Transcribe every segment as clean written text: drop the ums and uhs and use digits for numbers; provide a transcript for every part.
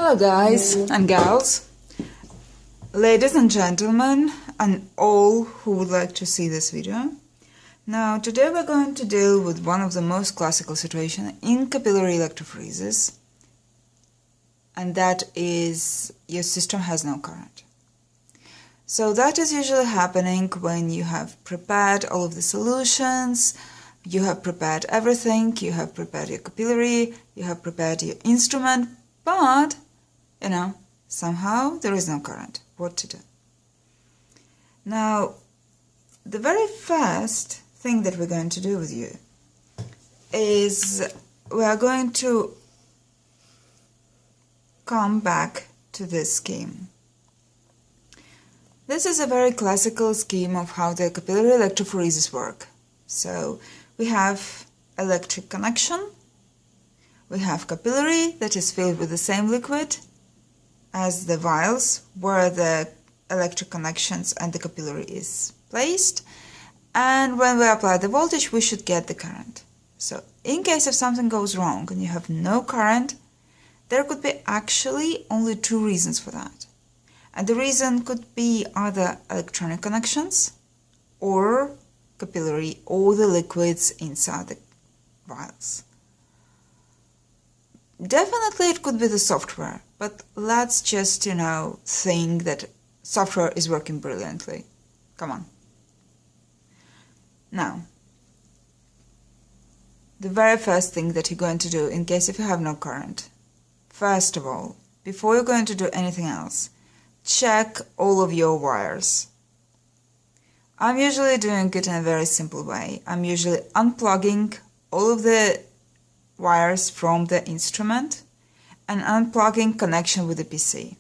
Hello guys and gals, ladies and gentlemen, and all who would like to see this video. Now today we're going to deal with one of the most classical situations in capillary electrophoresis, and that is your system has no current. So that is usually happening when you have prepared all of the solutions, you have prepared everything, you have prepared your capillary, you have prepared your instrument, but somehow there is no current. What to do? Now, the very first thing that we're going to do with you is we are going to come back to this scheme. This is a very classical scheme of how the capillary electrophoresis work. So we have electric connection, we have capillary that is filled with the same liquid as the vials where the electric connections and the capillary is placed, and when we apply the voltage we should get the current. So in case if something goes wrong and you have no current, there could be actually only two reasons for that. And the reason could be either electronic connections or capillary or the liquids inside the vials. Definitely it could be the software, but let's just, think that software is working brilliantly. Come on. Now, the very first thing that you're going to do in case if you have no current, first of all, before you're going to do anything else, check all of your wires. I'm usually doing it in a very simple way. I'm usually unplugging all of the wires from the instrument and unplugging connection with the PC.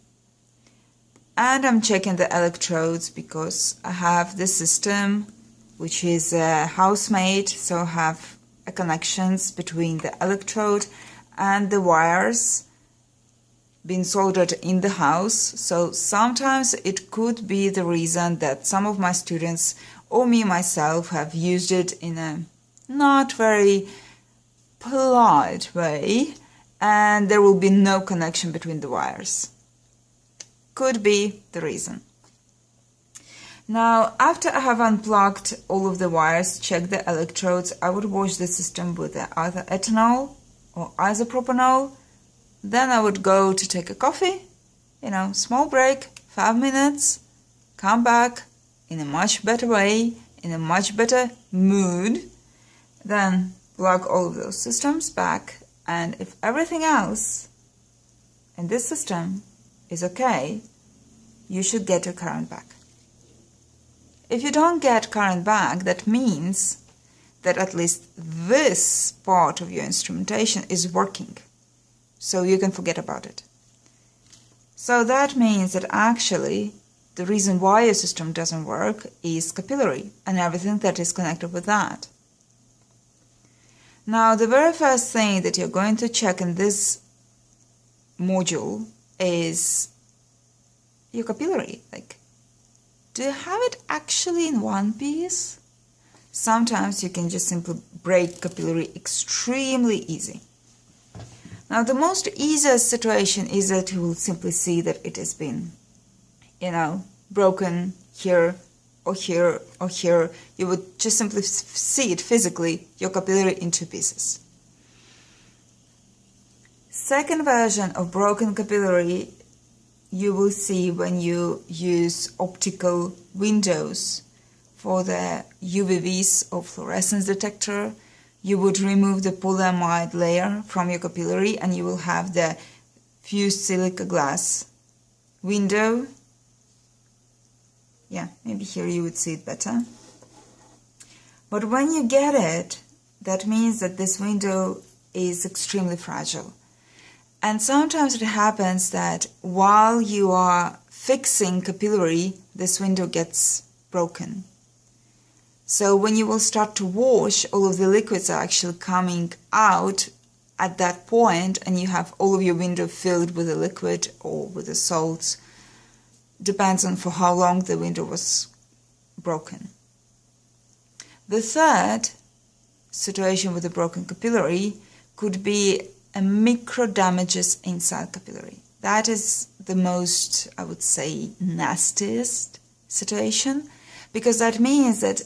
And I'm checking the electrodes because I have the system which is house-made, so I have connections between the electrode and the wires being soldered in the house. So sometimes it could be the reason that some of my students or me myself have used it in a not very polite way, and there will be no connection between the wires. Could be the reason. Now, after I have unplugged all of the wires, check the electrodes, I would wash the system with either ethanol or isopropanol. Then I would go to take a coffee, small break, 5 minutes, come back in a much better way, in a much better mood, then plug all of those systems back, and if everything else in this system is okay, you should get your current back. If you don't get current back, that means that at least this part of your instrumentation is working. So you can forget about it. So that means that actually the reason why your system doesn't work is capillary and everything that is connected with that. Now the very first thing that you're going to check in this module is your capillary. Do you have it actually in one piece? Sometimes you can just simply break capillary extremely easy. Now the most easiest situation is that you will simply see that it has been, broken here or here or here. You would just simply see it physically, your capillary in two pieces. Second version of broken capillary you will see when you use optical windows for the UVVs or fluorescence detector. You would remove the polyamide layer from your capillary and you will have the fused silica glass window. Yeah, maybe here you would see it better. But when you get it, that means that this window is extremely fragile. And sometimes it happens that while you are fixing capillary, this window gets broken. So when you will start to wash, all of the liquids are actually coming out at that point, and you have all of your window filled with the liquid or with the salts. Depends on for how long the window was broken. The third situation with a broken capillary could be a micro damages inside capillary. That is the most, I would say, nastiest situation, because that means that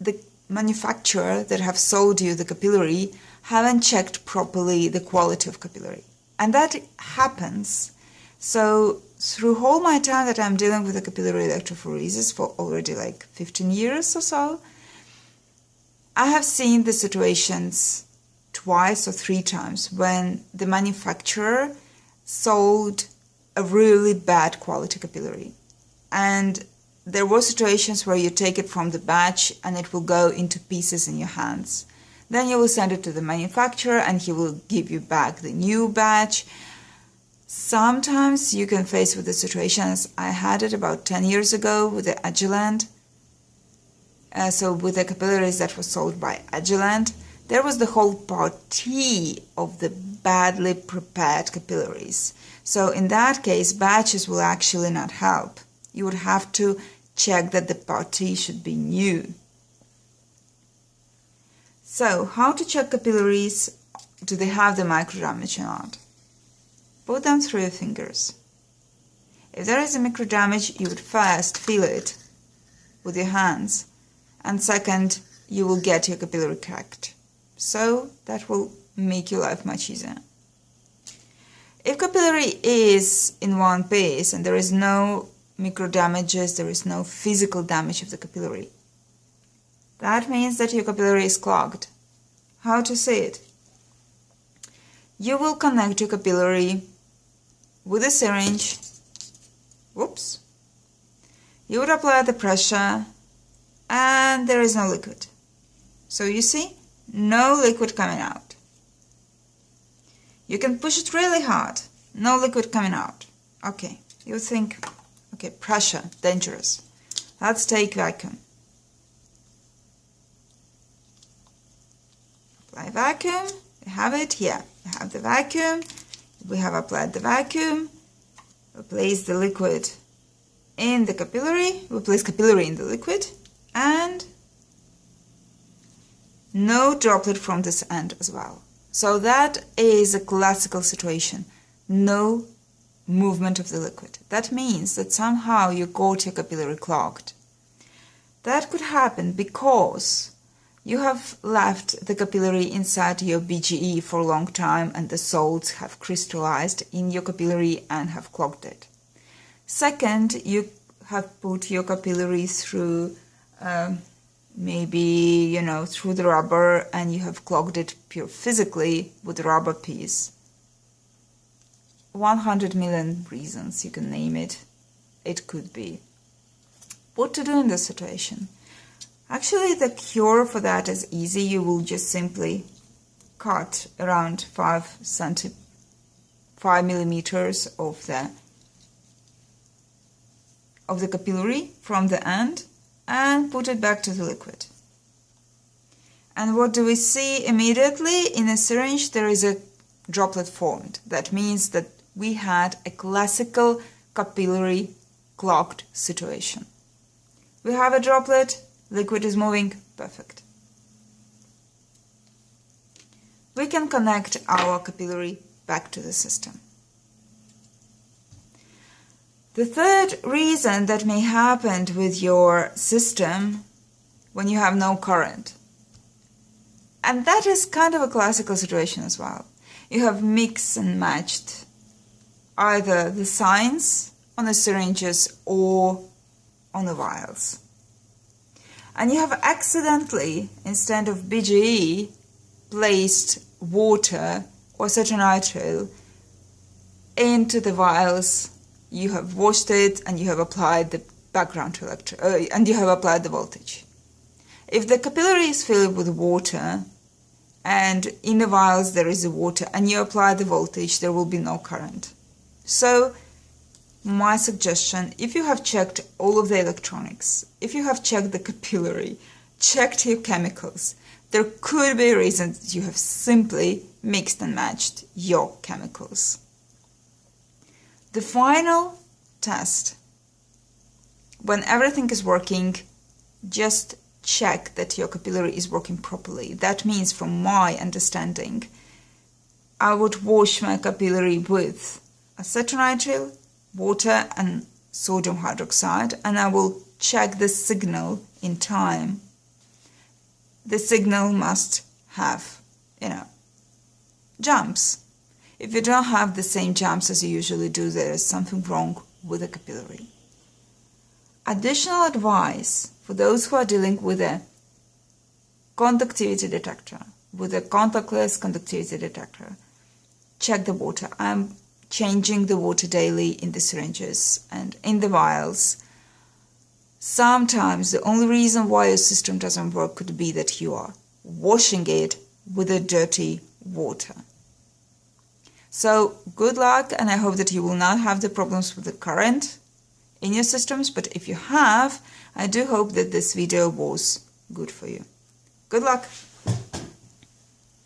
the manufacturer that have sold you the capillary haven't checked properly the quality of capillary. And that happens. So through all my time that I'm dealing with the capillary electrophoresis for already like 15 years or so, I have seen the situations twice or 3 times when the manufacturer sold a really bad quality capillary. And there were situations where you take it from the batch and it will go into pieces in your hands. Then you will send it to the manufacturer and he will give you back the new batch. Sometimes you can face with the situations. I had it about 10 years ago with the Agilent. So with the capillaries that were sold by Agilent, there was the whole party of the badly prepared capillaries. So in that case, batches will actually not help. You would have to check that the party should be new. So how to check capillaries? Do they have the micro damage or not? Put them through your fingers. If there is a micro damage, you would first feel it with your hands, and second, you will get your capillary cracked. So that will make your life much easier. If capillary is in one piece and there is no micro damages, there is no physical damage of the capillary, that means that your capillary is clogged. How to see it? You will connect your capillary with a syringe. Whoops. You would apply the pressure and there is no liquid. So you see, no liquid coming out. You can push it really hard, no liquid coming out. Okay, you think, okay, pressure, dangerous. Let's take vacuum. Apply vacuum, we have it here. We have the vacuum, we have applied the vacuum. We place the liquid in the capillary, we place capillary in the liquid, and no droplet from this end as well. So that is a classical situation. No movement of the liquid. That means that somehow you got your capillary clogged. That could happen because you have left the capillary inside your BGE for a long time and the salts have crystallized in your capillary and have clogged it. Second, you have put your capillary through maybe, through the rubber and you have clogged it pure physically with the rubber piece. 100 million reasons, you can name it. It could be. What to do in this situation? Actually, the cure for that is easy. You will just simply cut around 5 millimeters of the capillary from the end and put it back to the liquid. And what do we see immediately? In a syringe there is a droplet formed. That means that we had a classical capillary clogged situation. We have a droplet, liquid is moving, perfect. We can connect our capillary back to the system. The third reason that may happen with your system when you have no current, and that is kind of a classical situation as well. You have mixed and matched either the signs on the syringes or on the vials. And you have accidentally, instead of BGE, placed water or cetronitrile into the vials. You have washed it and you have applied the background and you have applied the voltage. If the capillary is filled with water and in the vials there is water and you apply the voltage, there will be no current. So my suggestion, if you have checked all of the electronics, if you have checked the capillary, checked your chemicals, there could be a reason that you have simply mixed and matched your chemicals. The final test, when everything is working, just check that your capillary is working properly. That means, from my understanding, I would wash my capillary with acetonitrile, water and sodium hydroxide, and I will check the signal in time. The signal must have, jumps. If you don't have the same jumps as you usually do, there is something wrong with the capillary. Additional advice for those who are dealing with a conductivity detector, with a contactless conductivity detector, check the water. I'm changing the water daily in the syringes and in the vials. Sometimes the only reason why your system doesn't work could be that you are washing it with a dirty water. So good luck, and I hope that you will not have the problems with the current in your systems, but if you have, I do hope that this video was good for you. Good luck!